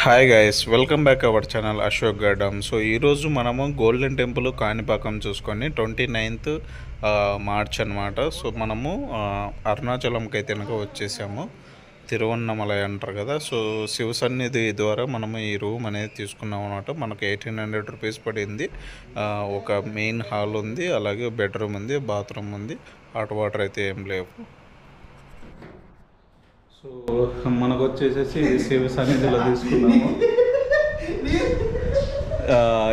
Hi guys, welcome back our channel Ashok గడ్డం. So ఈరోజు మనము గోల్డెన్ టెంపుల్ కాణిపాకం చూసుకొని 29th మార్చ్ అనమాట. సో మనము అరుణాచలంకి అయితే కనుక వచ్చేసాము. తిరువన్నమలై అంటారు కదా. సో శివ సన్నిధి ద్వారా మనము ఈ రూమ్ అనేది తీసుకున్నాం అనమాట. మనకు 1800 రూపీస్ పడింది. ఒక మెయిన్ హాల్ ఉంది, అలాగే బెడ్రూమ్ ఉంది, బాత్రూమ్ ఉంది. హాట్ వాటర్ అయితే ఏం లేవు. సో మనకు వచ్చేసేసి శివ సన్నిధిలో తీసుకున్నాము.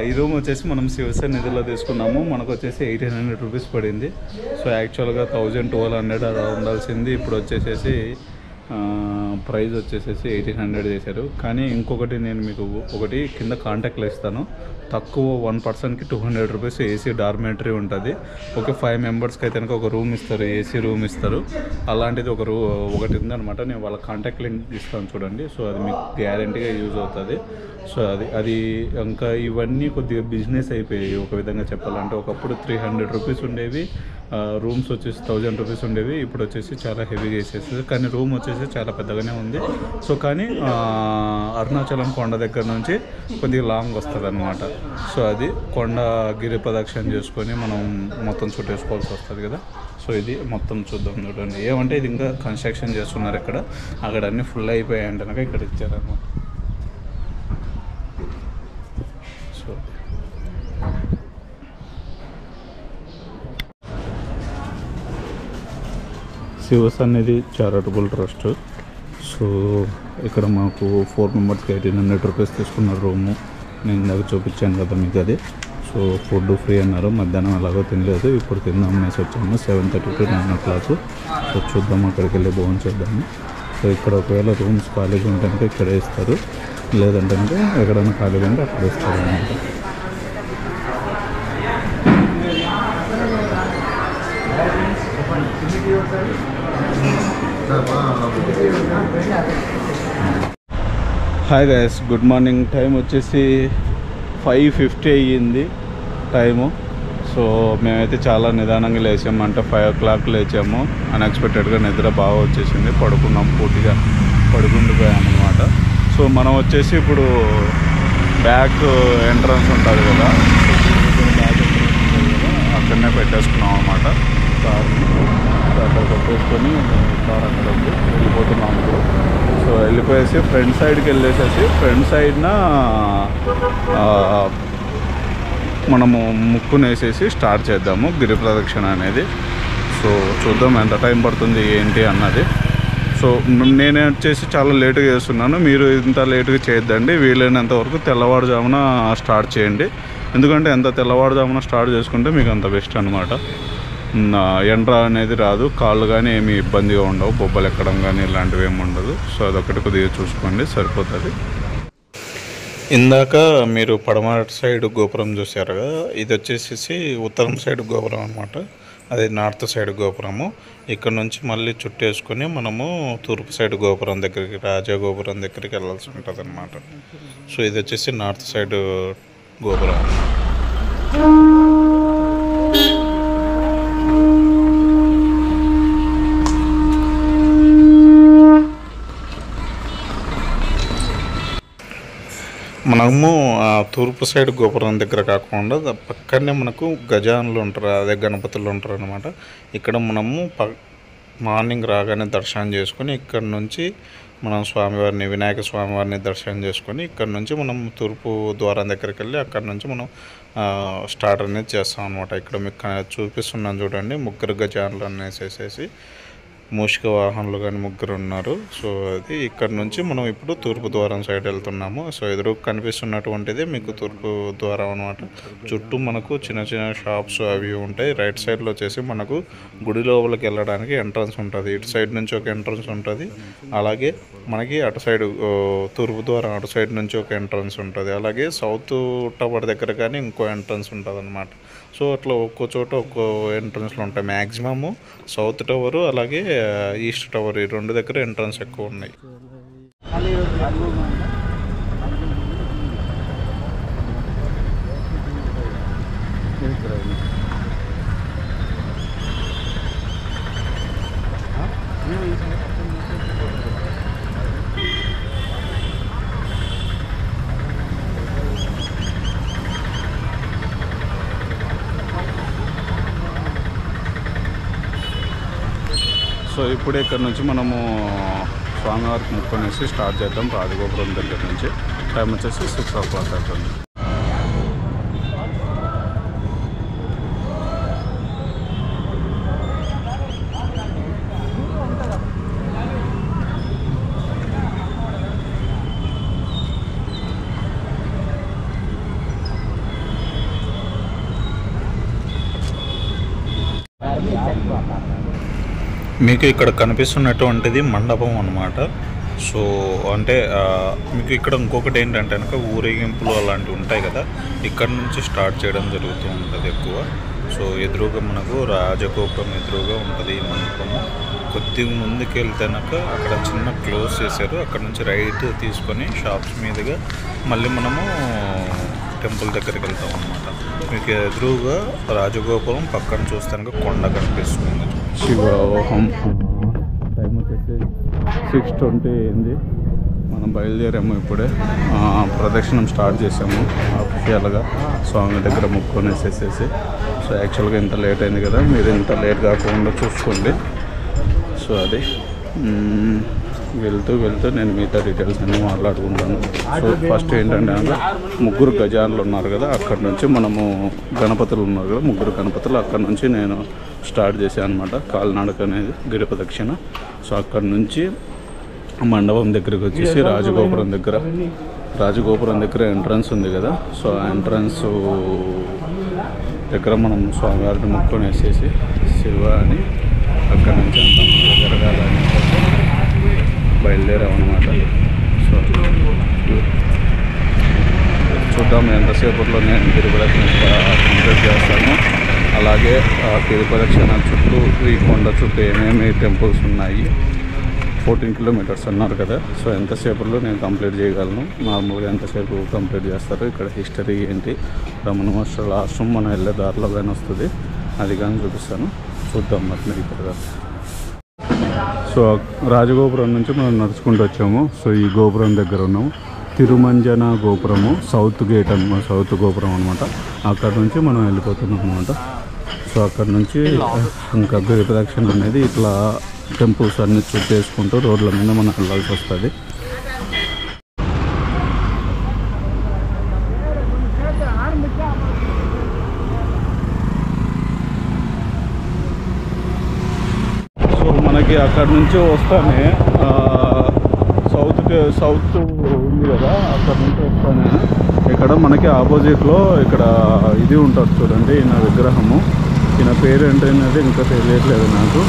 ఈ రూమ్ వచ్చేసి మనం శివ సన్నిధిలో తీసుకున్నాము. మనకు వచ్చేసి 1800 రూపీస్ పడింది. సో యాక్చువల్గా 1200 అలా ఉండాల్సింది. ఇప్పుడు వచ్చేసేసి ప్రైస్ వచ్చేసేసి 1800 చేశారు. కానీ ఇంకొకటి నేను మీకు ఒకటి కింద కాంటాక్ట్లో ఇస్తాను. తక్కువ 1 పర్సన్కి 200 రూపీస్ ఏసీ డార్మేటరీ ఉంటుంది. ఒక 5 మెంబర్స్కి అయితే కనుక ఒక రూమ్ ఇస్తారు, ఏసీ రూమ్ ఇస్తారు. అలాంటిది ఒకటి ఉందన్నమాట. నేను వాళ్ళ కాంటాక్ట్ లింక్ ఇస్తాను చూడండి. సో అది మీకు గ్యారంటీగా యూజ్ అవుతుంది. సో అది ఇంకా ఇవన్నీ కొద్దిగా బిజినెస్ అయిపోయాయి ఒక విధంగా చెప్పాలంటే. ఒకప్పుడు 300 రూపీస్ ఉండేవి రూమ్స్, వచ్చేసి 1000 రూపీస్ ఉండేవి. ఇప్పుడు వచ్చేసి చాలా హెవీగా వేసేస్తుంది. కానీ రూమ్ వచ్చేసి చాలా పెద్దగానే ఉంది. సో కానీ అరుణాచలం కొండ దగ్గర నుంచి కొద్దిగా లాంగ్ వస్తుంది అనమాట. సో అది కొండ గిరి ప్రదక్షిణ చేసుకొని మనం మొత్తం చుట్టేసుకోవాల్సి వస్తుంది కదా. సో ఇది మొత్తం చూద్దాం చూడండి. ఏమంటే ఇది ఇంకా కన్స్ట్రక్షన్ చేస్తున్నారు ఇక్కడ. అక్కడ అన్నీ ఫుల్ అయిపోయాయి అంటే కనుక ఇక్కడ ఇచ్చారనమాట. సో శివ సన్నిధి చారిటబుల్ ట్రస్ట్. సో ఇక్కడ మాకు 4 మెంబర్స్కి 1800 రూపీస్ తీసుకున్న రూము. నేను ఇందాక చూపించాను కదా మీకు అది. సో ఫుడ్ ఫ్రీ అన్నారు. మధ్యాహ్నం ఎలాగో తినలేదు, ఇప్పుడు తిందాం అనేసి వచ్చాము. 7:30 to 9 o'clock. సో చూద్దాం, అక్కడికి వెళ్ళి చేద్దాము. సో ఇక్కడ ఒకవేళ రూమ్స్ ఖాళీగా ఉంటే కనుక ఇక్కడే ఇస్తారు, లేదంటే కనుక ఎక్కడైనా ఖాళీగా ఉంటే అక్కడ ఇస్తారు అన్నమాట. Hi guys, good morning. Time వచ్చేసి 5:50 అయ్యింది టైము. సో మేమైతే చాలా నిదానంగా లేచాము. అంటే 5 o'clock లేచాము. అన్ఎక్స్పెక్టెడ్గా నిద్ర బాగా వచ్చేసింది. పడుకున్నాం, పూర్తిగా పడుకుండిపోయామన్నమాట. సో మనం వచ్చేసి ఇప్పుడు బ్యాక్ ఎంట్రన్స్ ఉంటుంది కదా, అక్కడనే పెట్టేసుకున్నాం అన్నమాట కార్ని. అక్కడ పెట్టేసుకొని కార్ అక్కడ ఉంది, వెళ్ళిపోతున్నాం ఇప్పుడు. సో వెళ్ళిపోయేసి ఫ్రంట్ సైడ్కి వెళ్ళేసేసి ఫ్రంట్ సైడ్న మనము ముక్కునేసేసి స్టార్ట్ చేద్దాము గిరి ప్రదక్షిణ అనేది. సో చూద్దాం ఎంత టైం పడుతుంది ఏంటి అన్నది. సో నేనే వచ్చేసి చాలా లేటుగా చేస్తున్నాను. మీరు ఇంత లేటుగా చేయొద్దండి. వీలైనంత వరకు తెల్లవారుజామున స్టార్ట్ చేయండి. ఎందుకంటే ఎంత తెల్లవారుజామున స్టార్ట్ చేసుకుంటే మీకు అంత బెస్ట్ అనమాట. ఎండ్ర అనేది రాదు, కాళ్ళు కానీ ఏమి ఇబ్బందిగా ఉండవు, బొబ్బలు ఎక్కడం కానీ ఇలాంటివి ఏమి ఉండదు. సో అదొకటి కొద్దిగా చూసుకోండి, సరిపోతుంది. ఇందాక మీరు పడమర సైడ్ గోపురం చూసారు కదా, ఇది వచ్చేసి ఉత్తరం సైడ్ గోపురం అనమాట. అది నార్త్ సైడ్ గోపురము. ఇక్కడ నుంచి మళ్ళీ చుట్టేసుకొని మనము తూర్పు సైడ్ గోపురం దగ్గరికి, రాజా గోపురం దగ్గరికి వెళ్ళాల్సి ఉంటుంది అనమాట. సో ఇది వచ్చేసి నార్త్ సైడ్ గోపురం. మనము తూర్పు సైడ్ గోపురం దగ్గర కాకుండా పక్కనే మనకు గజానులు ఉంటారు, అదే గణపతులు ఉంటారు అనమాట. ఇక్కడ మనము మార్నింగ్ రాగానే దర్శనం చేసుకొని ఇక్కడ నుంచి మనం స్వామివారిని, వినాయక స్వామివారిని దర్శనం చేసుకొని ఇక్కడ నుంచి మనం తూర్పు ద్వారం దగ్గరికి వెళ్ళి అక్కడ నుంచి మనం స్టార్ట్ అనేది చేస్తాం అనమాట. ఇక్కడ మీకు చూపిస్తున్నాను చూడండి, 3 గజానులు అనేసేసి మూషిక వాహనాలు కానీ 3 ఉన్నారు. సో అది ఇక్కడ నుంచి మనం ఇప్పుడు తూర్పు ద్వారం సైడ్ వెళ్తున్నాము. సో ఎదురు కనిపిస్తున్నటువంటిది మీకు తూర్పు ద్వారం అనమాట. చుట్టూ మనకు చిన్న చిన్న షాప్స్ అవి ఉంటాయి. రైట్ సైడ్లో వచ్చేసి మనకు గుడి లోపలికి వెళ్ళడానికి ఎంట్రన్స్ ఉంటుంది. ఇటు సైడ్ నుంచి ఒక ఎంట్రన్స్ ఉంటుంది, అలాగే మనకి అటు సైడ్ తూర్పు ద్వారం అటు సైడ్ నుంచి ఒక ఎంట్రన్స్ ఉంటుంది. అలాగే సౌత్ టవర్ దగ్గర కానీ ఇంకో ఎంట్రన్స్ ఉంటుంది అనమాట. సో అట్లా ఒక్కో చోట ఒక్కో ఎంట్రన్స్లు ఉంటాయి. మ్యాక్సిమము సౌత్ టవరు అలాగే ఈస్ట్ టవర్, ఈ 2 దగ్గర ఎంట్రన్స్ ఎక్కువ ఉన్నాయి. ఇప్పుడే ఇక్కడ నుంచి మనము స్వామివారికి ముక్కునేసి స్టార్ట్ చేద్దాం. రాజగోపురం దగ్గర నుంచి టైం వచ్చేసి 6 o'clock అవుతుంది. మీకు ఇక్కడ కనిపిస్తున్నటువంటిది మండపం అన్నమాట. సో అంటే మీకు ఇక్కడ ఇంకొకటి ఏంటంటే కనుక ఊరేగింపులు అలాంటివి ఉంటాయి కదా, ఇక్కడ నుంచి స్టార్ట్ చేయడం జరుగుతూ ఉంటుంది ఎక్కువ. సో ఎదురుగా మనకు రాజగోపురం ఎదురుగా ఉంటుంది ఈ మండపము. కొద్దిగా ముందుకు వెళ్తేనాక అక్కడ చిన్న క్లోజ్ చేశారు, అక్కడ నుంచి రైట్ తీసుకొని షాప్స్ మీదుగా మళ్ళీ మనము టెంపుల్ దగ్గరికి వెళ్తాం అన్నమాట. మీకు ఎదురుగా రాజగోపురం పక్కన చూస్తానికి కొండ కనిపిస్తుంది. శివోహం. టైం వచ్చేసి 6:20 అయింది. మనం బయలుదేరాము ఇప్పుడే. ప్రదక్షిణం స్టార్ట్ చేసాము అఫీషియల్గా స్వామి దగ్గర ముక్కునేసేసేసి. సో యాక్చువల్గా ఇంత లేట్ అయింది కదా, మీరు ఇంత లేట్ కాకుండా చూసుకోండి. సో అది వెళ్తూ నేను మిగతా డీటెయిల్స్ అన్నీ మాట్లాడుకుంటాను. సో ఫస్ట్ ఏంటంటే ముగ్గురు గజాలు ఉన్నారు కదా, అక్కడ నుంచి మనము గణపతులు ఉన్నారు కదా, ముగ్గురు గణపతులు అక్కడ నుంచి నేను స్టార్ట్ చేశాను అనమాట. కాలినడక అనేది గిరి ప్రదక్షిణ. సో అక్కడ నుంచి మండపం దగ్గరికి వచ్చేసి రాజగోపురం దగ్గర ఎంట్రన్స్ ఉంది కదా, సో ఆ ఎంట్రన్స్ దగ్గర మనం స్వామివారిని ముక్కుని వేసేసి శివ అని అక్కడ నుంచి అంతా జరగాలని బయలుదేరామన్నమాట. సో చూద్దాం ఎంతసేపట్లో నేను గిరి ప్రదక్షిణ కంప్లీట్ చేస్తాను. అలాగే గిరి ప్రదక్షిణ చుట్టూ ఈ కొండ చుట్టూ ఏమేమి టెంపుల్స్ ఉన్నాయి, 14 kilometers అన్నారు కదా. సో ఎంతసేపట్లో నేను కంప్లీట్ చేయగలను, నార్మల్గా ఎంతసేపు కంప్లీట్ చేస్తారు, ఇక్కడ హిస్టరీ ఏంటి, రమణ మహర్షుల ఆశ్రమం మనం వెళ్ళే దారిలో కానీ వస్తుంది, అది కానీ చూపిస్తాను. చూద్దాం మరి ఇక్కడ. సో రాజగోపురం నుంచి మనం నడుచుకుంటూ వచ్చాము. సో ఈ గోపురం దగ్గర ఉన్నాము, తిరుమంజన గోపురము, సౌత్ గేట్ అనమాట, సౌత్ గోపురం అనమాట. అక్కడ నుంచి మనం వెళ్ళిపోతున్నాం అనమాట. సో అక్కడ నుంచి ఇంకా గిరి ప్రదక్షిణ అనేది ఇట్లా టెంపుల్స్ అన్ని చుట్టేసుకుంటూ రోడ్ల మీద మనం వెళ్ళాల్సి వస్తుంది. సో మనకి అక్కడ నుంచి వస్తానే సౌత్ ఉంది కదా, అక్కడ నుంచి వస్తానే ఇక్కడ మనకి ఆపోజిట్లో ఇక్కడ ఇది ఉంటుంది చూడండి, ఈయన విగ్రహము. ఈయన పేరు ఏంటనేది ఇంకా తెలియట్లేదు నాకు.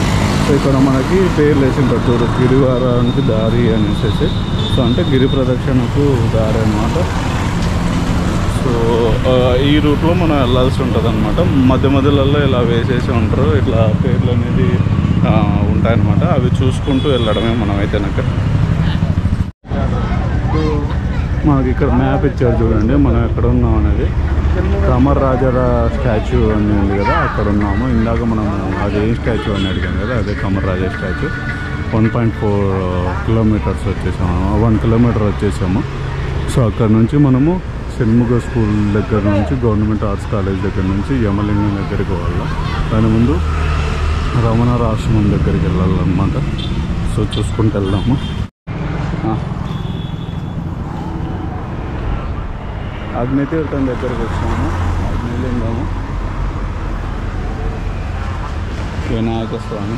సో ఇక్కడ మనకి పేర్లు వేసి ఉంటారు చూడు, గిరివారానికి దారి అనేసి. సో అంటే గిరి ప్రదక్షిణకు దారి అన్నమాట. సో ఈ రూట్లో మనం వెళ్ళాల్సి ఉంటుంది అనమాట. మధ్యలో ఇలా వేసేసి ఉంటారు, ఇట్లా పేర్లు అనేది ఉంటాయన్నమాట. అవి చూసుకుంటూ వెళ్ళడమే మనమైతే. నాకు మనకి ఇక్కడ మ్యాప్ ఇచ్చారు చూడండి, మనం ఎక్కడ ఉన్నాం అనేది. కమర్ రాజా స్టాచ్యూ అని ఉంది కదా, అక్కడ ఉన్నాము. ఇందాక మనం అదే స్టాచ్యూ అని అడిగాం కదా, అదే కమర్ రాజా స్టాచ్యూ. 1.4 kilometers వచ్చేసాము, 1 kilometer వచ్చేసాము. సో అక్కడ నుంచి మనము షణ్ముఖ స్కూల్ దగ్గర నుంచి, గవర్నమెంట్ ఆర్ట్స్ కాలేజ్ దగ్గర నుంచి యమలింగం దగ్గరికి వెళ్ళాలి. దాని ముందు రమణ ఆశ్రమం దగ్గరికి వెళ్ళాలన్నమాట. సో చూసుకుంటూ వెళ్దాము. అగ్నితీర్థం దగ్గరికి వచ్చాము, అగ్నిలింగము, వినాయక స్వామి.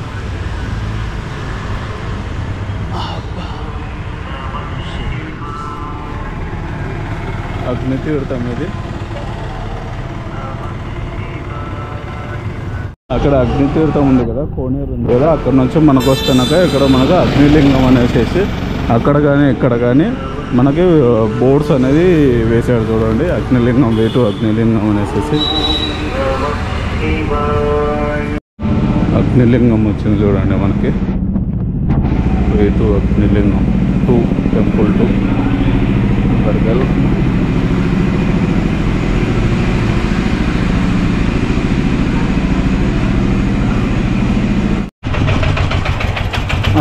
అగ్నితీర్థం ఇది. అక్కడ అగ్నితీర్థం ఉంది కదా, కోనేరు ఉంది కదా, అక్కడ నుంచి మనకు వస్తున్నాక ఇక్కడ మనకు అగ్నిలింగం అనేసి అక్కడ కానీ ఇక్కడ కానీ మనకి బోర్డ్స్ అనేది వేసాడు చూడండి, అగ్నిలింగం, వేటు అగ్నిలింగం అనేసి. అగ్నిలింగం వచ్చింది చూడండి మనకి, వేటు అగ్నిలింగం 2 టెంపుల్ 2 బర్గల్.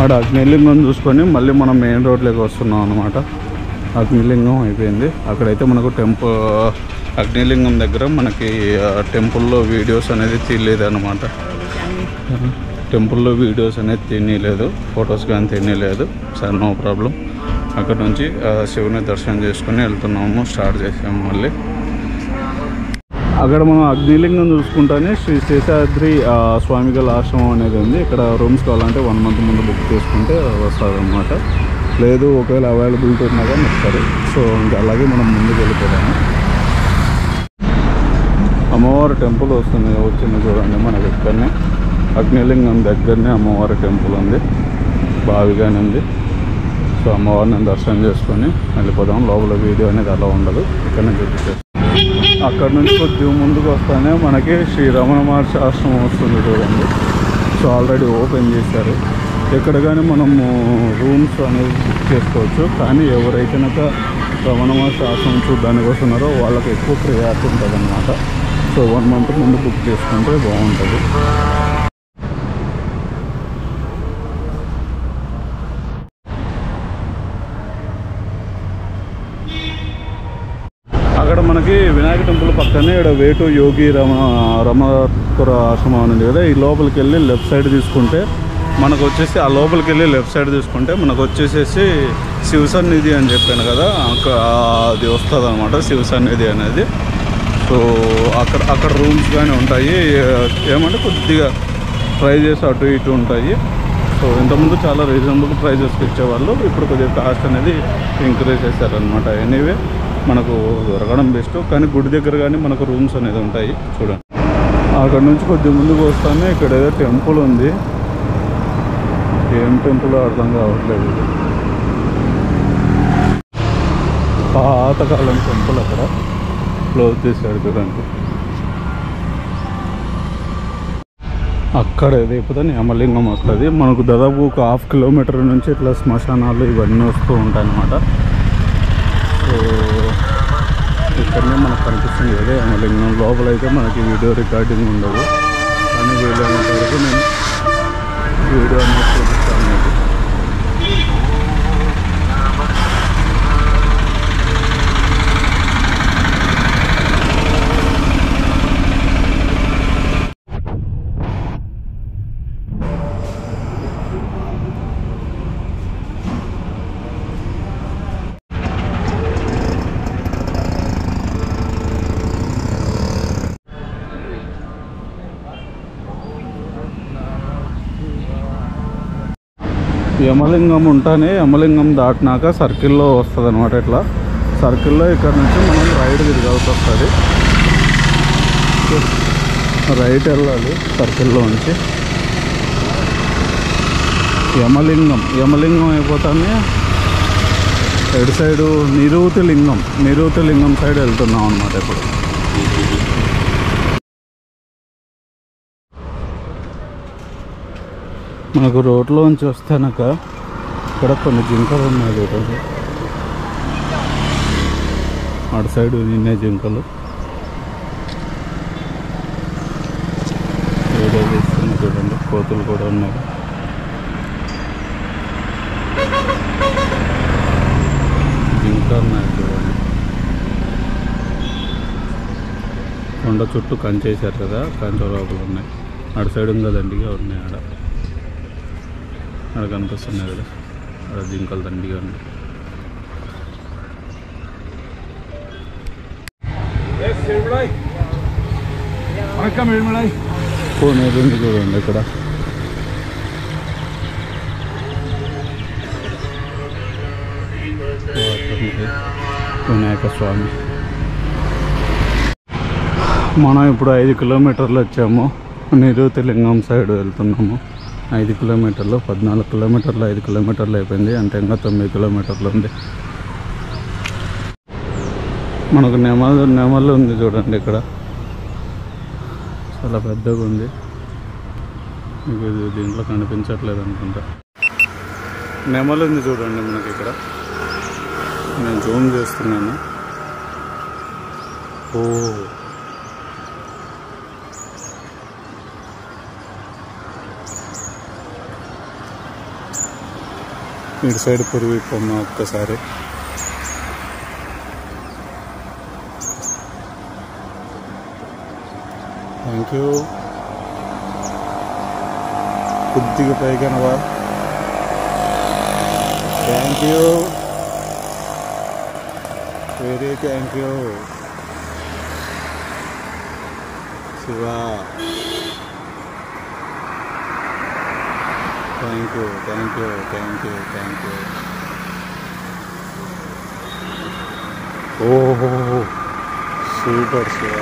ఆడ అగ్నిలింగం చూసుకొని మళ్ళీ మనం మెయిన్ రోడ్లోకి వస్తున్నాం అనమాట. అగ్నిలింగం అయిపోయింది. అక్కడైతే మనకు అగ్నిలింగం దగ్గర మనకి టెంపుల్లో వీడియోస్ అనేది తీయలేదు అనమాట. టెంపుల్లో వీడియోస్ అనేది తినలేదు, ఫొటోస్ కానీ తినలేదు. సరే నో ప్రాబ్లం. అక్కడ నుంచి శివుని దర్శనం చేసుకుని వెళ్తున్నాము, స్టార్ట్ చేసాము మళ్ళీ. అక్కడ మనం అగ్నిలింగం చూసుకుంటానే శ్రీ శేషాద్రి స్వామిగల ఆశ్రమం అనేది ఉంది. ఇక్కడ రూమ్స్ కావాలంటే 1 month ముందు బుక్ చేసుకుంటే వస్తుంది అన్నమాట. లేదు ఒకవేళ అవైలబిలిటీ ఉన్నా కానీ ఇస్తారు. సో ఇంకా అలాగే మనం ముందుకు వెళ్ళిపోతాము. అమ్మవారి టెంపుల్ వచ్చింది చూడండి మనకి. ఇక్కడనే అగ్నిలింగం దగ్గరనే అమ్మవారి టెంపుల్ ఉంది, బావిగానే ఉంది. సో అమ్మవారిని దర్శనం చేసుకొని వెళ్ళిపోదాం. లోపల వీడియో అనేది అలా ఉండదు, ఇక్కడనే చూపించేస్తాం. అక్కడ నుంచి కొద్దిగా ముందుకు వస్తానే మనకి శ్రీ రమణ మహర్షి ఆశ్రమం వస్తుంది చూడండి. సో ఆల్రెడీ ఓపెన్ చేశారు. ఇక్కడ కానీ మనము రూమ్స్ అనేది బుక్ చేసుకోవచ్చు. కానీ ఎవరైతే రమణ మహర్షి ఆశ్రమం చూడడానికి వస్తున్నారో వాళ్ళకి ఎక్కువ ప్రియారిటీ ఉంటుంది అన్నమాట. సో 1 month ముందు బుక్ చేసుకుంటే బాగుంటుంది. అక్కడ మనకి వినాయక టెంపుల్ పక్కనే ఇక్కడ వేటు యోగి రమణాత్వర ఆశ్రమం ఉంది కదా. ఈ లోపలికి వెళ్ళి లెఫ్ట్ సైడ్ తీసుకుంటే మనకు వచ్చేసి మనకు వచ్చేసేసి శివసన్నిధి అని చెప్పాను కదా, అది వస్తుంది అనమాట శివసన్నిధి అనేది. సో అక్కడ రూమ్స్ కానీ ఉంటాయి. ఏమంటే కొద్దిగా ప్రైజెస్ అటు ఇటు ఉంటాయి. సో ఇంతకుముందు చాలా రీజనబుల్ ప్రైజెస్కి ఇచ్చేవాళ్ళు, ఇప్పుడు కొద్దిగా కాస్ట్ అనేది ఇంక్రీజ్ చేశారనమాట. ఎనీవే మనకు దొరకడం బెస్ట్. కానీ గుడి దగ్గర కానీ మనకు రూమ్స్ అనేది ఉంటాయి చూడండి. అక్కడ నుంచి కొద్దిగా ముందుకు వస్తానే ఇక్కడ ఏదో టెంపుల్ ఉంది. ఏం టెంపుల్ అర్థం కావట్లేదు. పాతకాలం టెంపుల్ అక్కడ క్లోజ్ చేశాడు చూడండి. అక్కడ ఏదైపోతే యమలింగం వస్తుంది మనకు. దాదాపు ఒక 1/2 kilometer నుంచి ఇట్లా శ్మశానాలు ఇవన్నీ వస్తూ ఉంటాయి అన్నమాట. సో ఇక్కడనే మనకు కనిపిస్తుంది కదా యమలింగం. లోపల అయితే మనకి వీడియో రికార్డింగ్ ఉండదు, కానీ వీలైనంత వరకు నేను వీడియో అనేది చూపిస్తాను. యమలింగం ఉంటానే యమలింగం దాటినాక సర్కిల్లో వస్తుంది అనమాట. ఇట్లా సర్కిల్లో ఇక్కడ నుంచి మనం రైట్ తిరగాల్సి వస్తుంది. రైట్ వెళ్ళాలి సర్కిల్లో నుంచి. యమలింగం అయిపోతానే ఎటు సైడు నిరుతి లింగం సైడ్ వెళ్తున్నాం అనమాట. ఇప్పుడు మనకు రోడ్లో నుంచి వస్తానక ఇక్కడ కొన్ని జింకలు ఉన్నాయి చూడండి. అటు సైడ్ నిన్నే జింకలు ఏదో చేస్తున్నాయి చూడండి. కోతులు కూడా ఉన్నాయి. జింక ఉన్నాయి చూడండి. కొండ చుట్టూ కంచేసారు కదా, కంచె లోపల ఉన్నాయి. అటు సైడ్ ఉంది కదండిగా ఉన్నాయి. ఆడ కనిపిస్తున్నాయి కదా, ఆడ జింకలు దండిగా ఉన్నాయి. కోనేరు ఉంది చూడండి ఇక్కడ. వినాయక స్వామి. మనం ఇప్పుడు 5 kilometers వచ్చాము. నిరుతి లింగం సైడ్ వెళ్తున్నాము. 5 kilometers, 14 kilometers, 5 kilometers అయిపోయింది. అంటే ఇంకా 9 kilometers ఉంది. మనకు నెమలు ఉంది చూడండి ఇక్కడ. చాలా పెద్దగా ఉంది. మీకు దీంట్లో కనిపించట్లేదు అనుకుంటా. నెమలు ఉంది చూడండి మనకి ఇక్కడ. నేను జూమ్ చేస్తున్నాను. ఓ ఇటు సైడ్ పురుగు ఇప్పమ్మ ఒక్కసారి. Thank you. కొద్దిగా పైకనవా. Thank you, very thank you Shiva. Thank you thank you thank you thank you. ఓహో సూపర్ శివ.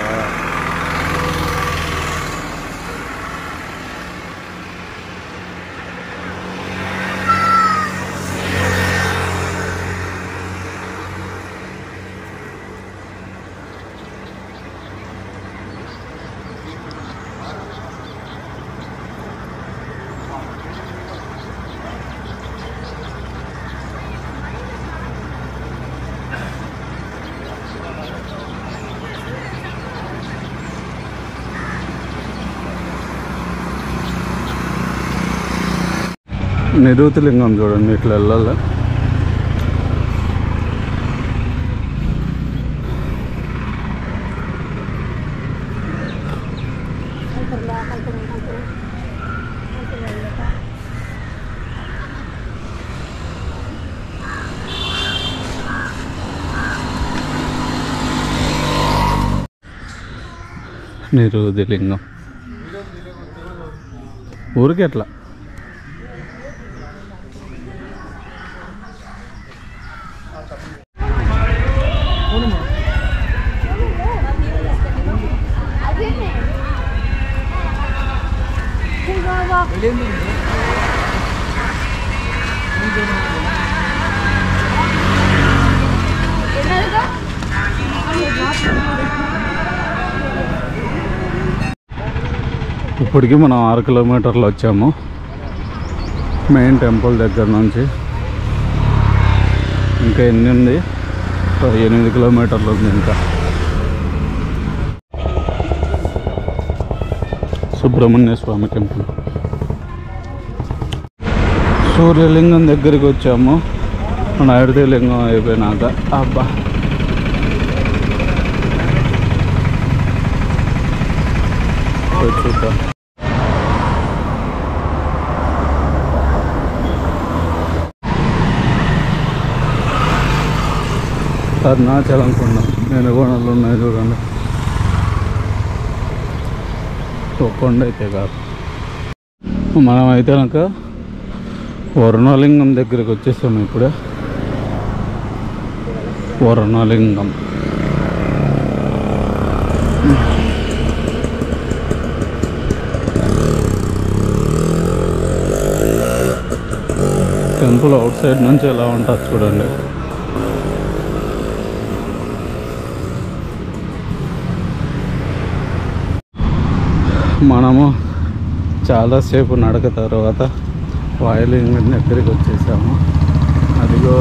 నిరుతిలింగం చూడండి, ఇట్లా వెళ్ళాలి. నిరుతిలింగం ఊరికి ఎట్లా ఇప్పటికీ మనం 6 కిలోమీటర్లు వచ్చాము మెయిన్ టెంపుల్ దగ్గర నుంచి. ఇంకా ఎన్ని ఉంది? 8 కిలోమీటర్లు ఉంది ఇంకా. సుబ్రహ్మణ్య స్వామి టెంపుల్. సూర్యలింగం దగ్గరికి వచ్చాము. నైరుతి లింగం అయిపోయినాక అబ్బా చూద్దాం. అరుణాచలం కొండ నెలగొండలు ఉన్నాయి చూడండి. కొండ అయితే కాదు. మనం అయితే కనుక వరుణలింగం దగ్గరికి వచ్చేసాము ఇప్పుడే. వరుణలింగం టెంపుల్ అవుట్ సైడ్ నుంచి ఎలా ఉంటుంది చూడండి. మనము చాలాసేపు నడక తర్వాత వాయులింగం దగ్గరికి వచ్చేసాము. అదిగో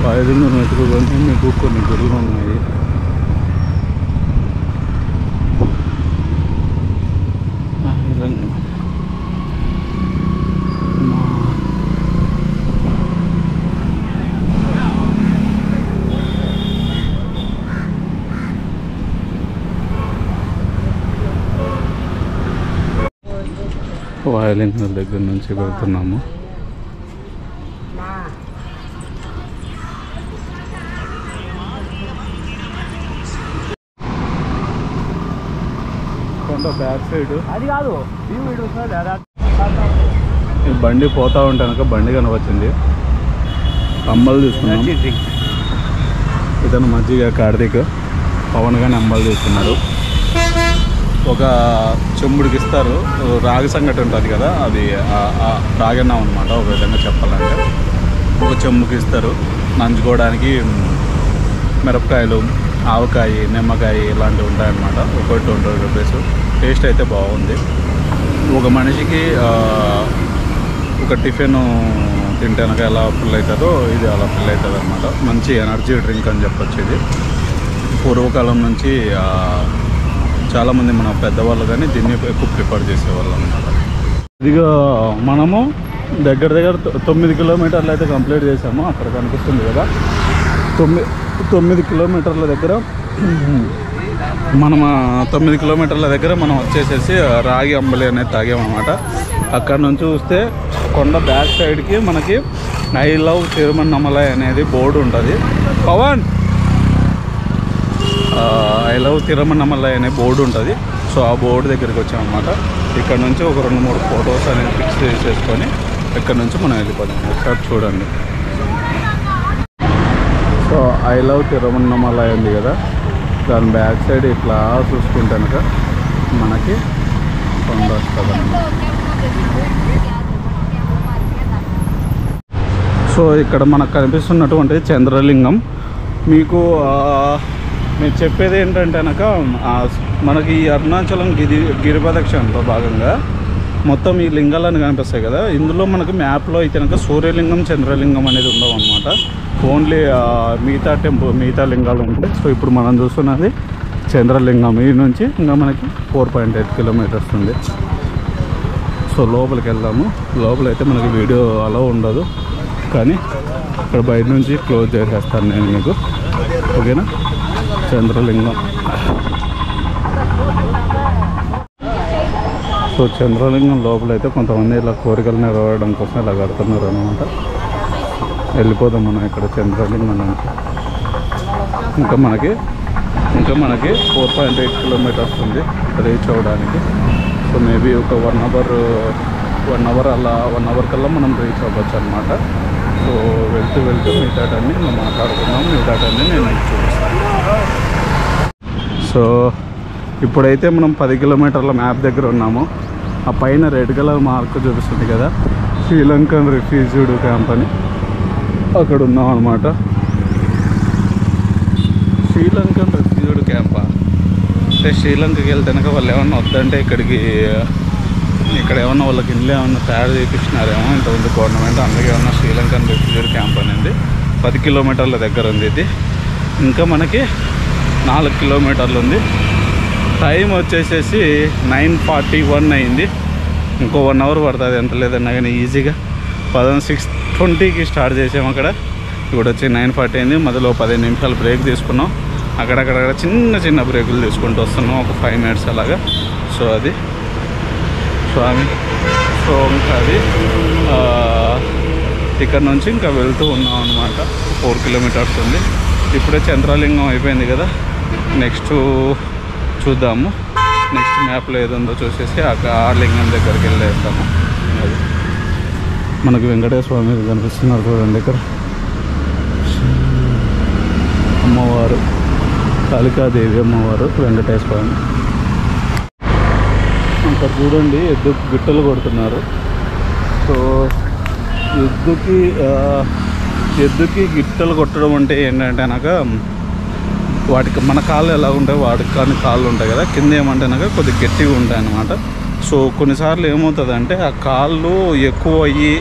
వాయులింగం వెతుకుని మీకు కొన్ని గుళ్ళు ఉన్నాయి. వాయులింగం దగ్గర నుంచి వెళ్తున్నాము. కొండ బ్యాక్ సైడ్ అది కాదు, ఈ బండి పోతా ఉంటే కనుక బండి కనవచ్చింది. అంబలు తీసుకున్నాం. ఇతను మజ్జిగ కార్తీక్, పవన్ గాని అంబలు తీసుకున్నారు. ఒక చెంబుడికి ఇస్తారు. రాగి సంగటి ఉంటుంది కదా, అది రాగన్నాం అనమాట. ఒక విధంగా చెప్పాలంటే ఒక చెంబుకి ఇస్తారు. నంచుకోవడానికి మిరపకాయలు, ఆవకాయ, నిమ్మకాయ ఇలాంటివి ఉంటాయన్నమాట. ఒకటి 20 రూపీస్. టేస్ట్ అయితే బాగుంది. ఒక మనిషికి ఒక టిఫిన్ తింటాక ఎలా ఫిల్ అవుతుందో ఇది అలా ఫిల్ అవుతుంది అనమాట. మంచి ఎనర్జీ డ్రింక్ అని చెప్పొచ్చు. ఇది పూర్వకాలం నుంచి చాలామంది మన పెద్దవాళ్ళు కానీ దీన్ని ఎక్కువ ప్రిఫర్ చేసేవాళ్ళు అనమాట. ఇదిగా మనము దగ్గర 9 కిలోమీటర్లు అయితే కంప్లీట్ చేసాము. అక్కడ కనిపిస్తుంది కదా, 9 కిలోమీటర్ల దగ్గర మనం 9 కిలోమీటర్ల దగ్గర మనం వచ్చేసేసి రాగి అంబలి అనేది తాగామన్నమాట. అక్కడ నుంచి చూస్తే కొండ బ్యాక్ సైడ్కి మనకి ఐ లవ్ తిరుమన్నమలై అనేది బోర్డు ఉంటుంది. పవన్ ఐ లవ్ తిరుమన్నమలై అనే బోర్డు ఉంటుంది. సో ఆ బోర్డు దగ్గరికి వచ్చామన్నమాట. ఇక్కడ నుంచి ఒక 2-3 ఫొటోస్ అనేది ఫిక్స్ చేసేసుకొని ఇక్కడ నుంచి మనం వెళ్ళిపోదాం. ఒకసారి చూడండి. సో ఐ లవ్ తిరుమన్నమలై ఉంది కదా, దాని బ్యాక్ సైడ్ ఇట్లా చూసుకుంటే కనుక మనకి కొండ వస్తుంది. సో ఇక్కడ మనకు కనిపిస్తున్నటువంటి చంద్రలింగం. మీకు నేను చెప్పేది ఏంటంటే కనుక మనకి ఈ అరుణాచలం గిరిప్రదక్షిణలో భాగంగా మొత్తం ఈ లింగాలను కనిపిస్తాయి కదా, ఇందులో మనకు మ్యాప్లో అయితే కనుక సూర్యలింగం చంద్రలింగం అనేది ఉండవు అనమాట. ఓన్లీ మిగతా లింగాలు ఉంటాయి. సో ఇప్పుడు మనం చూస్తున్నది చంద్రలింగం. ఈ నుంచి ఇంకా మనకి 4.8 కిలోమీటర్స్ ఉంది. సో లోపలికి వెళ్దాము. లోపలైతే మనకి వీడియో అలా ఉండదు, కానీ ఇక్కడ బయట నుంచి క్లోజ్ చేసేస్తాను నేను మీకు, ఓకేనా. చంద్రలింగం. సో చంద్రలింగం లోపలైతే కొంతమంది ఇలా కోరికలు నెరవేరడం కోసం ఇలా కడుతున్నారు అనమాట. వెళ్ళిపోదాం మనం ఇక్కడ చంద్రలింగం నుంచి. ఇంకా మనకి 4.8 కిలోమీటర్స్ ఉంది రీచ్ అవ్వడానికి. సో మేబీ ఒక 1 అవర్ అలా 1 అవర్ కల్లా మనం రీచ్ అవ్వచ్చు అనమాట. సో వెళ్తూ మిగతాటన్నీ మనం మాట్లాడుకుందాం. మిగతాటన్నీ నేను చూపిస్తాను. సో ఇప్పుడైతే మనం 10 కిలోమీటర్ల మ్యాప్ దగ్గర ఉన్నాము. ఆ పైన రెడ్ కలర్ మార్క్ చూపిస్తుంది కదా, శ్రీలంకన్ రిఫ్యూజ్డ్ క్యాంప్ అని, అక్కడ ఉన్నాం అనమాట. శ్రీలంకన్ రిఫ్యూజ్డ్ క్యాంపా అంటే శ్రీలంకకి వెళ్తాక వాళ్ళు ఏమన్నా వద్దంటే ఇక్కడ ఏమన్నా వాళ్ళకి ఇల్లు ఏమన్నా తయారు చేయించినారేమో ఇంతకుముందు గవర్నమెంట్, అందుకే ఏమన్నా శ్రీలంకన్ రిఫ్యూజ్డ్ క్యాంప్ అనేది 10 కిలోమీటర్ల దగ్గర ఉంది ఇది. ఇంకా మనకి 4 కిలోమీటర్లు ఉంది. టైం వచ్చేసేసి 9:41 అయింది. ఇంకో 1 అవర్ పడుతుంది ఎంత లేదన్నా కానీ ఈజీగా. 6:20కి స్టార్ట్ చేసాము అక్కడ. ఇప్పుడు వచ్చి 9:40 అయింది. మధ్యలో 15 నిమిషాలు బ్రేక్ తీసుకున్నాం. అక్కడక్కడ చిన్న బ్రేకులు తీసుకుంటూ వస్తున్నాం, ఒక 5 మినిట్స్ అలాగా. సో అది స్వామి. సో ఇంకా అది ఇక్కడ నుంచి ఇంకా వెళ్తూ ఉన్నాం అనమాట. 4 కిలోమీటర్స్ ఉంది. ఇప్పుడే చంద్రలింగం అయిపోయింది కదా, నెక్స్ట్ చూద్దాము. నెక్స్ట్ మ్యాప్లో ఏదుందో చూసేసి ఆ లింగం దగ్గరికి వెళ్ళేస్తాము. అది మనకు వెంకటేశ్వర స్వామి కనిపిస్తున్నారు చూడండి. ఇక్కడ అమ్మవారు కాళికాదేవి అమ్మవారు, వెంకటేశ్వర స్వామి. ఇక్కడ చూడండి ఎద్దు గిట్టలు కొడుతున్నారు. సో ఎద్దుకి గిట్టలు కొట్టడం అంటే ఏంటంటే అనగా వాటికి మన కాళ్ళు ఎలా ఉంటాయి, వాటికి కానీ కాళ్ళు ఉంటాయి కదా, కింద ఏమంటే అనగా కొద్దిగా గట్టిగా ఉంటాయి అన్నమాట. సో కొన్నిసార్లు ఏమవుతుందంటే ఆ కాళ్ళు ఎక్కువ అయ్యి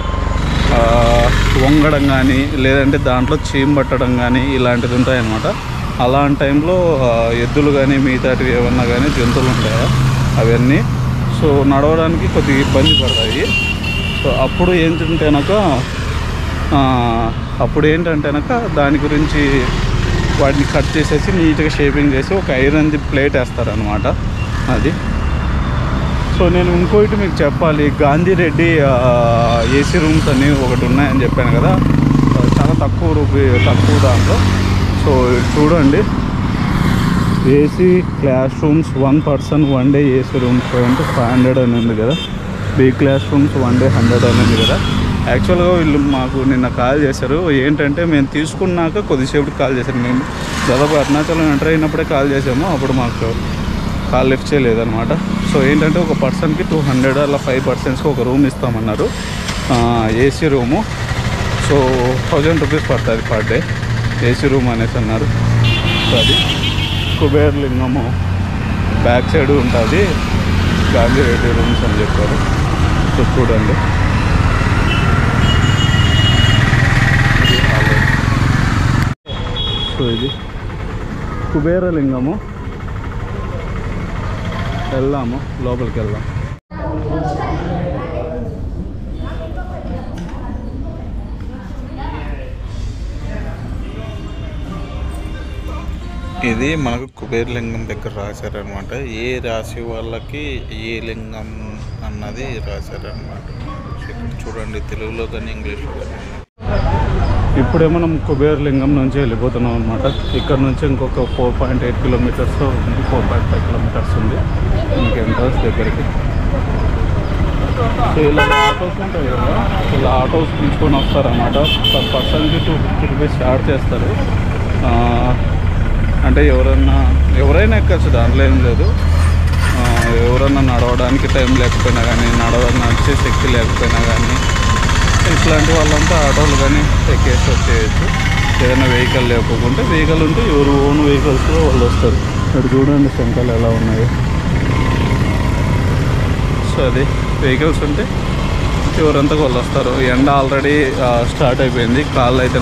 వంగడం కానీ, లేదంటే దాంట్లో చీమ పట్టడం కానీ ఇలాంటిది ఉంటాయన్నమాట. అలాంటి టైంలో ఎద్దులు కానీ మిగతాటివి ఏమన్నా కానీ జంతువులు ఉంటాయా అవన్నీ సో నడవడానికి కొద్దిగా ఇబ్బంది పడతాయి. సో అప్పుడు ఏంటంటేనక దాని గురించి వాటిని కట్ చేసేసి నీట్గా షేపింగ్ చేసి ఒక ఐరన్ది ప్లేట్ వేస్తారనమాట. అది సో నేను ఇంకోటి మీకు చెప్పాలి, గాంధీ రెడ్డి ఏసీ రూమ్స్ అని ఒకటి ఉన్నాయని చెప్పాను కదా, చాలా తక్కువ దాంట్లో. సో చూడండి, AC class rooms 1 person 1 day AC rooms అంటే 500 అని ఉంది కదా, బీ క్లాస్ రూమ్స్ 1 day 100 అని ఉంది కదా. యాక్చువల్గా వీళ్ళు మాకు నిన్న కాల్ చేశారు. ఏంటంటే మేము తీసుకున్నాక కొద్దిసేపటికి కాల్ చేశారు. మేము దాదాపు అరుణాచలం ఎంటర్ అయినప్పుడే కాల్ చేసాము, అప్పుడు మాకు కాల్ లిఫ్ట్ చేయలేదన్నమాట. సో ఏంటంటే ఒక పర్సన్కి 200 అలా 5 personsకి ఒక రూమ్ ఇస్తామన్నారు, ఏసీ రూము. సో 1000 rupees పడుతుంది పర్ డే ఏసీ రూమ్ అనేసి అన్నారు. సో అది కుబేర్ లింగము బ్యాక్ సైడ్ ఉంటుంది గాంధీ రెడ్డి రూమ్స్ అని చెప్పారు. సో చూడండి, సో ఇది కుబేర లింగము. వెళ్దాము, లోపలికి వెళ్దాం. ఇది మనకు కుబేరలింగం దగ్గర రాశారనమాట. ఏ రాశి వాళ్ళకి ఏ లింగం అన్నది రాశారనమాట. చూడండి, తెలుగులో కానీ ఇంగ్లీష్లో కానీ. ఇప్పుడే మనం కుబేరలింగం నుంచి వెళ్ళిపోతున్నాం అనమాట. ఇక్కడ నుంచి ఇంకొక 4.8 కిలోమీటర్స్ ఉంది, 4.5 కిలోమీటర్స్ ఉంది ఇంక ఎంట్రన్స్ దగ్గరికి. ఇలా ఆటోస్ ఉంటాయి కదా, ఇలా ఆటోస్ తీసుకొని వస్తారన్నమాట. పర్ పర్సన్కి 250 రూపీస్ చార్జ్ చేస్తారు. అంటే ఎవరైనా ఎక్కచ్చు, దాంట్లో ఏం లేదు. ఎవరన్నా నడవడానికి టైం లేకపోయినా కానీ, నడిచే శక్తి లేకపోయినా కానీ, ఇట్లాంటి వాళ్ళంతా ఆటోలు కానీ ఎక్కేసి వచ్చేయచ్చు. ఏదైనా వెహికల్ లేకపోతే, వెహికల్ ఉంటే ఎవరు ఓన్ వెహికల్స్లో వాళ్ళు వస్తారు. ఇక్కడ చూడండి శంఖాలు ఎలా ఉన్నాయి. సో అది వెహికల్స్ ఉంటే ఎవరంతా వాళ్ళు వస్తారు. ఎండ ఆల్రెడీ స్టార్ట్ అయిపోయింది. కాళ్ళు అయితే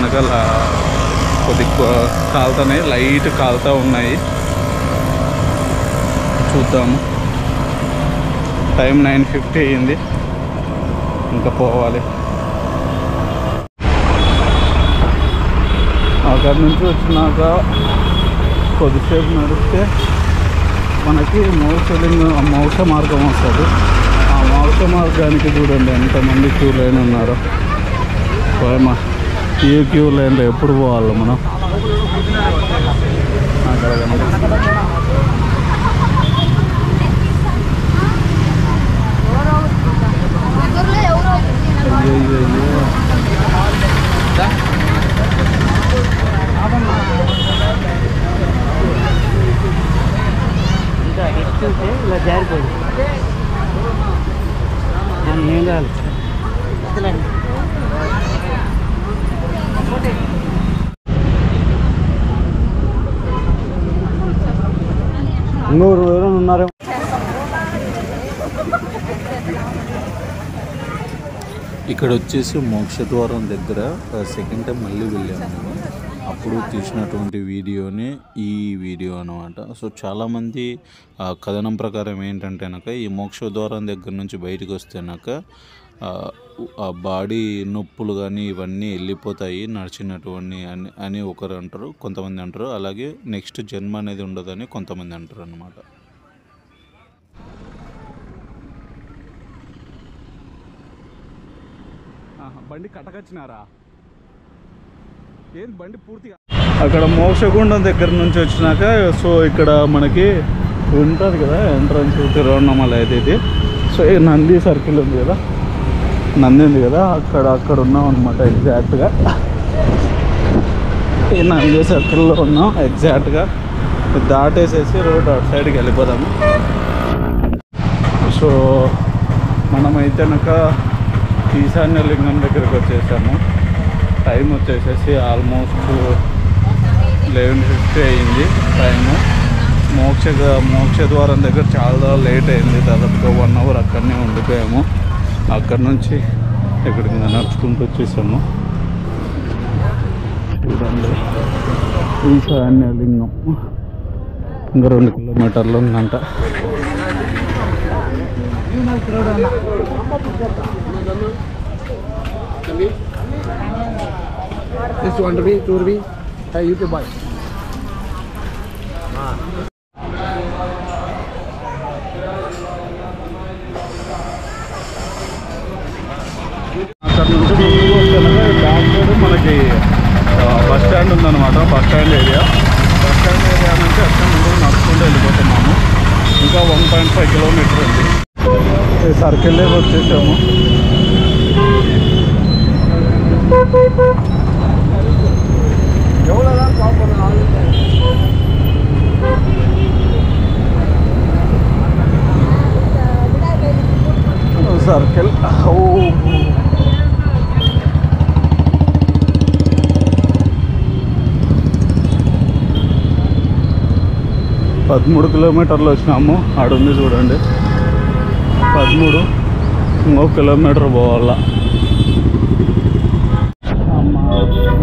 కొద్దిగా కాలుతున్నాయి, లైట్ కాలుతూ ఉన్నాయి. చూద్దాము. టైం 9:50 అయింది, ఇంకా పోవాలి. అక్కడి నుంచి వచ్చినాక కొద్దిసేపు నడిస్తే మనకి మోక్ష మార్గం వస్తుంది. ఆ మోక్ష మార్గానికి చూడండి ఎంతమంది క్యూ లైన్ ఉన్నారో. ఈ క్యూ లైన్లో ఎప్పుడు పోవాలి మనం? అక్కడ ఇలా జారిపోయింది. ఏం కాదు. ఇంకొకరు ఎవరైనా ఉన్నారేమో. ఇక్కడ వచ్చేసి మోక్షద్వారం దగ్గర సెకండ్ టైం మళ్ళీ వెళ్ళాము మేము. అప్పుడు తీసినటువంటి వీడియోనే ఈ వీడియో అనమాట. సో చాలామంది కథనం ప్రకారం ఏంటంటేనాక ఈ మోక్షద్వారం దగ్గర నుంచి బయటకు వస్తేనాక ఆ బాడీ నొప్పులు కానీ ఇవన్నీ వెళ్ళిపోతాయి నడిచినటువంటి అని ఒకరు అంటారు, కొంతమంది అంటారు. అలాగే నెక్స్ట్ జన్మ అనేది ఉండదని కొంతమంది అంటారు అన్నమాట. బండి కట్టకొచ్చినారా? ఏం బండి పూర్తిగా అక్కడ మోక్షగుండం దగ్గర నుంచి వచ్చినాక సో ఇక్కడ మనకి ఉంటుంది కదా ఎంట్రన్స్ తిరువన్నమల అయితే ఇది. సో ఈ నంది సర్కిల్ ఉంది కదా, నంది ఉంది కదా, అక్కడ ఉన్నాం అనమాట. ఎగ్జాక్ట్గా ఈ నంది సర్కిల్లో ఉన్నాం. ఎగ్జాక్ట్గా దాటేసేసి రోడ్ అటు సైడ్కి వెళ్ళిపోదాము. సో మనమైతే కనుక ఈశాన్య లింగం దగ్గరికి వచ్చేసాము. టైం వచ్చేసేసి ఆల్మోస్ట్ 11:50 అయింది టైము. మోక్షద్వారం దగ్గర చాలా లేట్ అయింది, దాదాపుగా 1 అవర్ అక్కడనే ఉండిపోయాము. అక్కడ నుంచి ఇక్కడికి నడుచుకుంటూ వచ్చేసాము. చూడండి ఈశాన్య లింగం ఇంకా 2 కిలోమీటర్లు ఉందంట. This 1 rupee, 2 rupee. Hey, you can buy. అక్కడ నుంచి ముందుకు వస్తున్నాక బ్యాక్ సైడ్ మనకి బస్ స్టాండ్ ఉందన్నమాట. బస్ స్టాండ్ ఏరియా నుంచి అక్కడ ముందు నడుచుకుంటూ వెళ్ళిపోతున్నాము. ఇంకా 1.5 కిలోమీటర్ ఉంది. ఈ సర్కిల్ వచ్చేసాము. సర్కిల్ 13 కిలోమీటర్లు వచ్చినాము. ఆడుంది చూడండి 13. ఇంకొక కిలోమీటర్ పోవాల.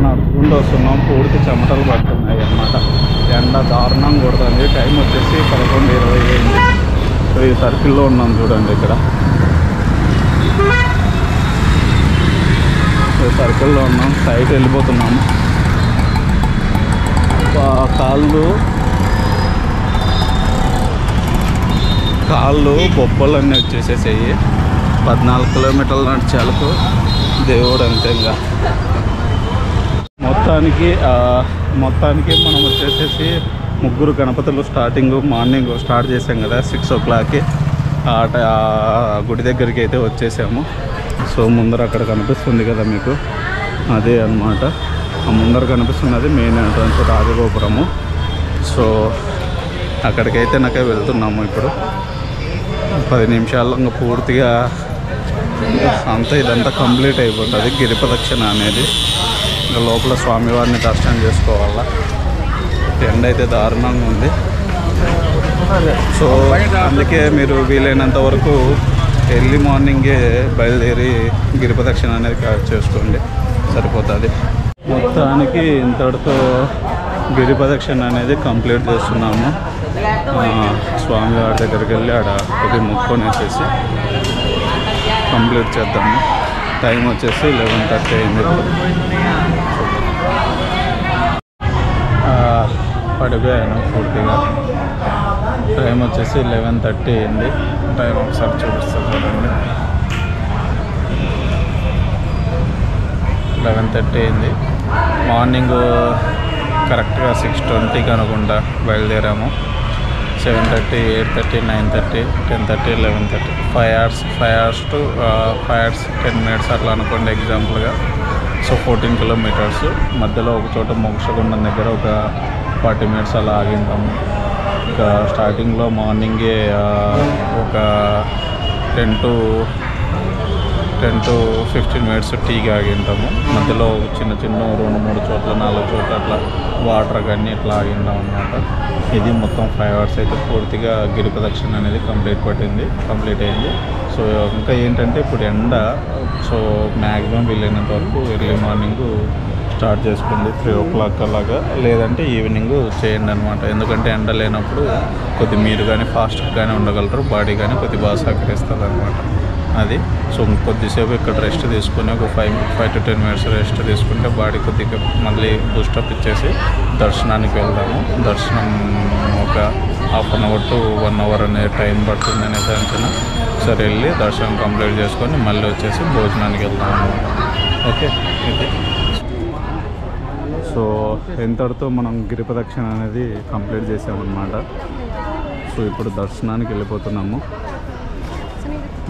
నడుచుకుంటూ వస్తున్నాం. పూర్తి చెమటలు పడుతున్నాయి అన్నమాట. ఎండ దారుణంగా కొడుతుంది. టైం వచ్చేసి 11:20 అయింది. సో ఈ సర్కిల్లో ఉన్నాం చూడండి. ఇక్కడ సర్కిల్లో ఉన్నాం. సైట్ వెళ్ళిపోతున్నాము. కాళ్ళు కాళ్ళు బొబ్బలన్నీ వచ్చేసేసాయి. 14 కిలోమీటర్లు నడిచాలకు దేవుడు అంతే. ఇంకా మొత్తానికి మనం వచ్చేసేసి ముగ్గురు గణపతులు మార్నింగ్ స్టార్ట్ చేసాం కదా 6 o'clockకి. ఆ గుడి దగ్గరికి అయితే వచ్చేసాము. సో ముందర అక్కడ కనిపిస్తుంది కదా మీకు, అదే అన్నమాట. ఆ ముందర కనిపిస్తున్నది మెయిన్ ఎంట్రన్స్ రాజగోపురము. సో అక్కడికైతే నాకే వెళ్తున్నాము ఇప్పుడు. 10 నిమిషాల్లో ఇంకా పూర్తిగా ఇదంతా కంప్లీట్ అయిపోతుంది గిరి ప్రదక్షిణ అనేది. ఇంకా లోపల స్వామివారిని దర్శనం చేసుకోవాలా. ఎండ అయితే దారుణంగా ఉంది. సో అందుకే మీరు వీలైనంత వరకు ఎర్లీ మార్నింగే బయలుదేరి గిరి ప్రదక్షిణ అనేది చేసుకోండి, సరిపోతుంది. మొత్తానికి ఇంతటితో గిరి ప్రదక్షిణ అనేది కంప్లీట్ చేస్తున్నాము. స్వామివారి దగ్గరికి వెళ్ళి ఆడ కొద్ది మొక్కునేసేసి కంప్లీట్ చేద్దాము. టైం వచ్చేసి 11:30 అయింది. పడిపోయాను పూర్తిగా. టైం వచ్చేసి 11:30 అయింది. టైం ఒకసారి చూపిస్తాను చూడండి. 11:30 అయింది. మార్నింగ్ కరెక్ట్గా 6:20కి అనుకుంటా బయలుదేరాము. 7:30, 8:30, 9:30, 10:30, 11:30 5 hours to 10 minutes అట్లా అనుకోండి ఎగ్జాంపుల్గా. So 14 kilometers. మధ్యలో ఒక చోట మోక్షగుండం దగ్గర ఒక 40 minutes అలా ఆగింటాము. ఇంకా స్టార్టింగ్లో మార్నింగే ఒక 10 to 15 minutes టీకి ఆగింటాము. మధ్యలో చిన్న 2-3 చోట్ల 4 చోట్ల అట్లా వాటర్ కానీ ఇట్లా ఆగింటాం అన్నమాట. ఇది మొత్తం 5 hours అయితే పూర్తిగా గిరి ప్రదక్షిణ అనేది కంప్లీట్ అయింది. సో ఇంకా ఏంటంటే ఇప్పుడు ఎండ. సో మ్యాక్సిమం వీలైనంత వరకు ఎర్లీ మార్నింగ్ స్టార్ట్ చేసుకోండి 3 o'clock అలాగా, లేదంటే ఈవినింగ్ చేయండి అనమాట. ఎందుకంటే ఎండ లేనప్పుడు కొద్ది మీరు కానీ ఫాస్ట్గా కానీ ఉండగలరు, బాడీ కానీ కొద్ది బాగా సహకరిస్తుంది అనమాట అది. సో కొద్దిసేపు ఇక్కడ రెస్ట్ తీసుకుని ఒక 5 to 10 minutes రెస్ట్ తీసుకుంటే బాడీ కొద్దిగా మళ్ళీ బూస్టప్ ఇచ్చేసి దర్శనానికి వెళ్దాము. దర్శనం ఒక 1/2 hour to 1 hour అనే టైం పడుతుంది అనేసి అంచనా. సరే వెళ్ళి దర్శనం కంప్లీట్ చేసుకొని మళ్ళీ వచ్చేసి భోజనానికి వెళ్దాం అనమాట. ఓకే, ఇది. సో ఎంతటితో మనం గిరి ప్రదక్షిణ అనేది కంప్లీట్ చేసామన్నమాట. సో ఇప్పుడు దర్శనానికి వెళ్ళిపోతున్నాము.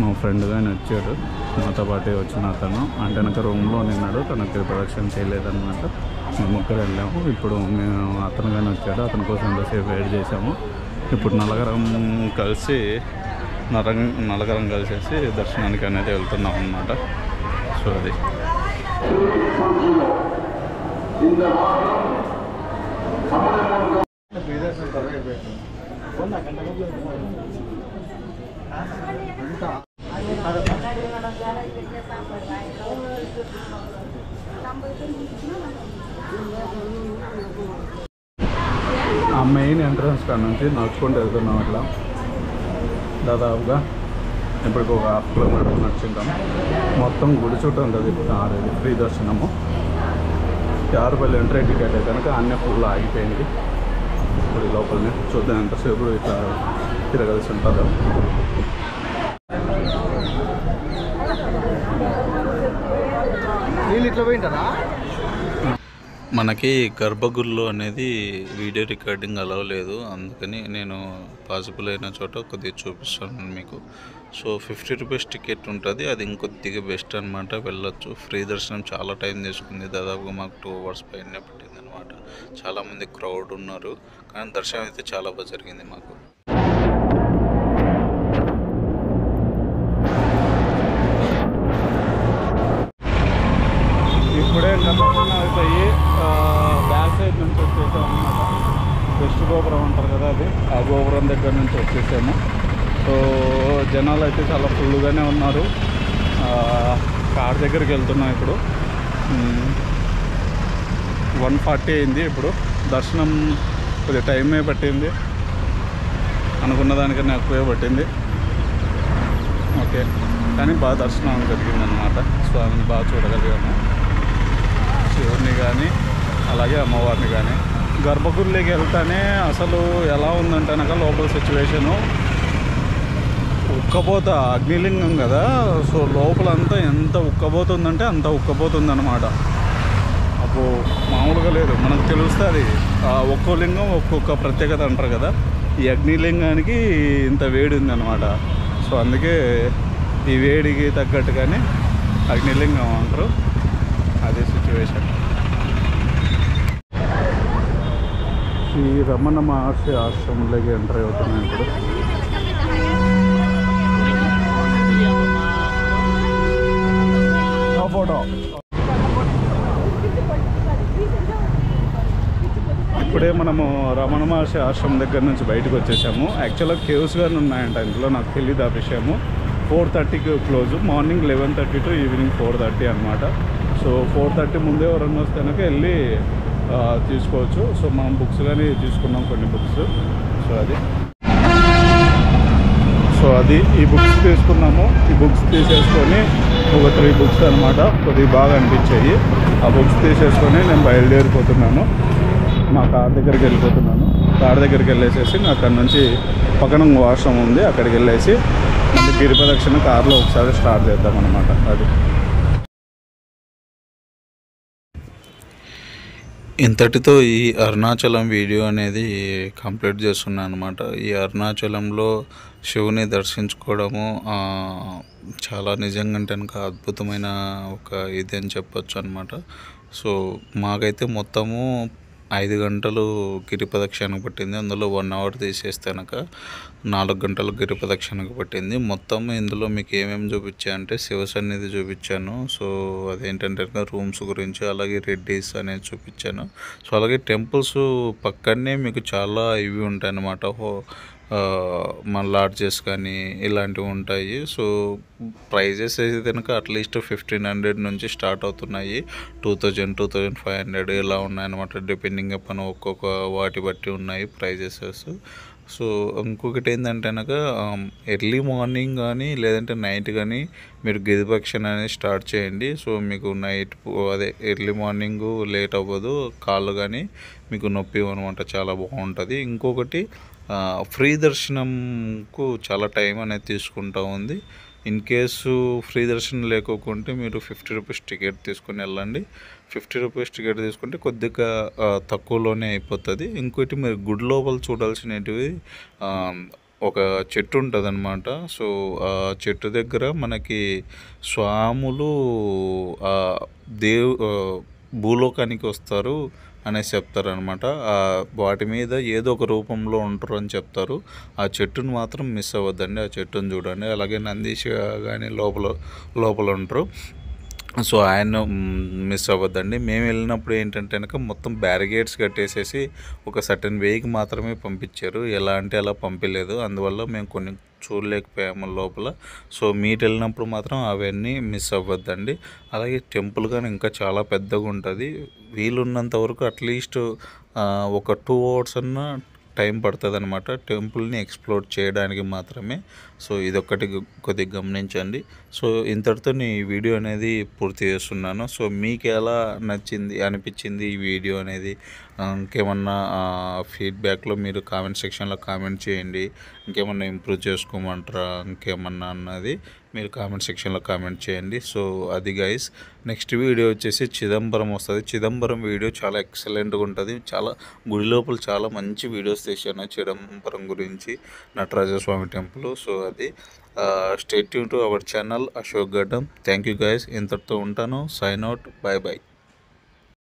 మా ఫ్రెండ్ కానీ వచ్చాడు, మాతో పాటే వచ్చిన అతను. అంటే వెనక రూమ్లో నిన్నాడు, తనకు గిరి ప్రదక్షిణ చేయలేదన్నమాట. మేము ముగ్గురు వెళ్ళాము. ఇప్పుడు అతను కానీ వచ్చాడు, అతని కోసం ఎంతసేపు వెయిట్ చేసాము. ఇప్పుడు నలగరం కలిసేసి దర్శనానికి అనేది వెళ్తున్నాం అన్నమాట. సో అది ఆ మెయిన్ ఎంట్రన్స్ కాడ నుంచి నడుచుకుంటూ వెళ్తున్నాం. అట్లా దాదాపుగా ఇప్పటికి ఒక 1/2 kilometer నడుచుంటాం. మొత్తం గుడి చుట్టూ ఉంటుంది ఫ్రీ దర్శనము. 50 రూపాయలు ఎంట్రీ టికెట్ కనుక అన్నీ ఫుల్ ఆగిపోయింది. గుడి లోపలనే చూద్దాం ఎంతసేపు ఇట్లా తిరగాల్సి ఉంటుందో. ఇట్లా పోయింటారా? మనకి గర్భగుడిలో అనేది వీడియో రికార్డింగ్ అలౌ లేదు, అందుకని నేను పాసిబుల్ అయిన చోట కొద్దిగా చూపిస్తాను మీకు. సో 50 రూపీస్ టికెట్ ఉంటుంది, అది ఇంకొద్దిగా బెస్ట్ అనమాట. వెళ్ళొచ్చు. ఫ్రీ దర్శనం చాలా టైం తీసుకుంది, దాదాపుగా మాకు 2 hours పైన పట్టింది అనమాట. చాలామంది క్రౌడ్ ఉన్నారు, కానీ దర్శనం అయితే చాలా బాగా జరిగింది మాకు. ఇప్పుడే దర్శనం అయిపోయి బ్యాక్ సైడ్ నుంచి వచ్చేసాం అన్నమాట. వెస్ట్ గోపురం అంటారు కదా, అది ఆ గోపురం దగ్గర నుంచి వచ్చేసాము. సో జనాలు అయితే చాలా ఫుల్గానే ఉన్నారు. కార్ దగ్గరికి వెళ్తున్నాం ఇప్పుడు. 1:40 అయింది. ఇప్పుడు దర్శనం కొద్దిగా టైమే పట్టింది, అనుకున్న దానికన్నా ఎక్కువే పట్టింది. ఓకే, కానీ బాగా దర్శనం జరిగిందనమాట. స్వామిని బాగా చూడగలిగాము, శివుడిని కానీ అలాగే అమ్మవారిని కానీ. గర్భగుడిలోకి వెళ్తానే అసలు ఎలా ఉందంటే కనుక లోపల సిచ్యువేషను ఉక్కపోత అగ్నిలింగం కదా, సో లోపలంతా ఎంత ఉక్కబోతుందంటే అంత ఉక్కబోతుందన్నమాట. అప్పుడు మామూలుగా లేదు, మనకు తెలుస్తుంది. ఒక్కో లింగం ఒక్కొక్క ప్రత్యేకత అంటారు కదా, ఈ అగ్నిలింగానికి ఇంత వేడి ఉందన్నమాట. సో అందుకే ఈ వేడికి తగ్గట్టుగానే అగ్నిలింగం అంటారు. అదే సిచ్యువేషన్. శ్రీ రమణ మహర్షి ఆశ్రమంలోకి ఎంటర్ అవుతున్నాయి ఇప్పుడు. ఫోటో ఇప్పుడే మనము రమణ మహర్షి ఆశ్రమం దగ్గర నుంచి బయటకు వచ్చేసాము. యాక్చువల్గా కేవ్స్ గానే ఉన్నాయంట ఇంట్లో, నాకు తెలియదు ఆ విషయము. 4:30కి క్లోజ్, మార్నింగ్ 11:30 టు ఈవినింగ్ 4:30 అనమాట. సో 4:30 ముందే ఎవరన్నా వస్తే కనుక వెళ్ళి తీసుకోవచ్చు. సో మనం బుక్స్ కానీ తీసుకున్నాం, కొన్ని బుక్స్. సో అది ఈ బుక్స్ తీసుకున్నాము. ఈ బుక్స్ తీసేసుకొని ఒక 3 బుక్స్ అనమాట కొద్దిగా బాగా అనిపించాయి. ఆ బుక్స్ తీసేసుకొని నేను బయలుదేరిపోతున్నాను. మా కార్ దగ్గరికి వెళ్ళిపోతున్నాను. కార్ దగ్గరికి వెళ్ళేసేసి అక్కడ నుంచి పక్కన వాష్రూమ్ ఉంది, అక్కడికి వెళ్ళేసి మళ్ళీ గిరి ప్రదక్షిణ కార్లో ఒకసారి స్టార్ట్ చేద్దాం అనమాట. అది ఇంతటితో ఈ అరుణాచలం వీడియో అనేది కంప్లీట్ చేస్తున్నాను అనమాట. ఈ అరుణాచలంలో శివుని దర్శించుకోవడము చాలా నిజంగా కనుక అద్భుతమైన ఒక ఇది అని చెప్పొచ్చు అనమాట. సో మాకైతే మొత్తము 5 గంటలు గిరి ప్రదక్షిణకు పట్టింది. అందులో 1 అవర్ తీసేస్తే కనుక 4 గంటలు గిరి ప్రదక్షిణకు పట్టింది. మొత్తం ఇందులో మీకు ఏమేమి చూపించాను అంటే శివ సన్నిధి చూపించాను. సో అదేంటంటే రూమ్స్ గురించి, అలాగే రెడ్డీస్ అనేది చూపించాను. సో అలాగే టెంపుల్స్ పక్కనే మీకు చాలా ఇవి ఉంటాయి అన్నమాట. మన లాడ్జెస్ కానీ ఇలాంటివి ఉంటాయి. సో ప్రైజెస్ అయితే కనుక అట్లీస్ట్ 1500 నుంచి స్టార్ట్ అవుతున్నాయి. 2000, 2500 ఇలా ఉన్నాయన్నమాట. డిపెండింగ్ అపాన్ ఒక్కొక్క వాటి బట్టి ఉన్నాయి ప్రైజెస్. సో ఇంకొకటి ఏంటంటే కనుక ఎర్లీ మార్నింగ్ కానీ లేదంటే నైట్ కానీ మీరు గిరి ప్రదక్షిణ అనేది స్టార్ట్ చేయండి. సో మీకు నైట్ అదే ఎర్లీ మార్నింగ్ లేట్ అవ్వదు, కాళ్ళు కానీ మీకు నొప్పి అనమాట, చాలా బాగుంటుంది. ఇంకొకటి ఫ్రీ దర్శనంకు చాలా టైం అనేది తీసుకుంటూ ఉంది. ఇన్ కేసు ఫ్రీ దర్శనం లేకోకుంటే మీరు 50 రూపీస్ టికెట్ తీసుకుని వెళ్ళండి. 50 రూపీస్ టికెట్ తీసుకుంటే కొద్దిగా తక్కువలోనే అయిపోతుంది. ఇంకోటి మీరు గుడి లోపల చూడాల్సినవి ఒక చెట్టు ఉంటుంది అనమాట. సో ఆ చెట్టు దగ్గర మనకి స్వాములు భూలోకానికి వస్తారు అనేసి చెప్తారనమాట. వాటి మీద ఏదో ఒక రూపంలో ఉంటారు అని చెప్తారు. ఆ చెట్టును మాత్రం మిస్ అవ్వద్దండి, ఆ చెట్టును చూడండి. అలాగే నందీష్ కానీ లోపల ఉంటారు. సో ఆయన మిస్ అవ్వద్దండి. మేము వెళ్ళినప్పుడు ఏంటంటే కనుక మొత్తం బ్యారిగేడ్స్ కట్టేసేసి ఒక సర్టెన్ వేకి మాత్రమే పంపించారు. ఎలా అంటే అలా పంపించలేదు, అందువల్ల మేము కొన్ని చూడలేకపోయాము లోపల. సో మీరు వెళ్ళినప్పుడు మాత్రం అవన్నీ మిస్ అవ్వద్దండి. అలాగే టెంపుల్ కానీ ఇంకా చాలా పెద్దగా ఉంటుంది. వీలున్నంత వరకు అట్లీస్ట్ ఒక 2 అవర్స్ అన్నా టైం పడుతుంది అనమాట టెంపుల్ని ఎక్స్ప్లోర్ చేయడానికి మాత్రమే. సో ఇదొక్కటి కొద్దిగా గమనించండి. సో ఇంతటితో ఈ వీడియో అనేది పూర్తి చేస్తున్నాను. సో మీకు ఎలా అనిపించింది ఈ వీడియో అనేది, ఇంకేమన్నా ఫీడ్బ్యాక్లో మీరు కామెంట్ సెక్షన్లో కామెంట్ చేయండి. ఇంకేమన్నా ఇంప్రూవ్ చేసుకోమంటారా ఇంకేమన్నా అన్నది మీరు కామెంట్ సెక్షన్లో కామెంట్ చేయండి. సో అది గైస్, నెక్స్ట్ వీడియో వచ్చేసి చిదంబరం వస్తుంది. చిదంబరం వీడియో చాలా ఎక్సలెంట్గా ఉంటుంది. చాలా గుడి లోపల చాలా మంచి వీడియోస్ తీసాను చిదంబరం గురించి, నటరాజస్వామి టెంపుల్. సో అది stay tune to our channel Ashok Gaddam. Thank you guys. ఇంతటితో ఉంటాను. Sign out. Bye bye.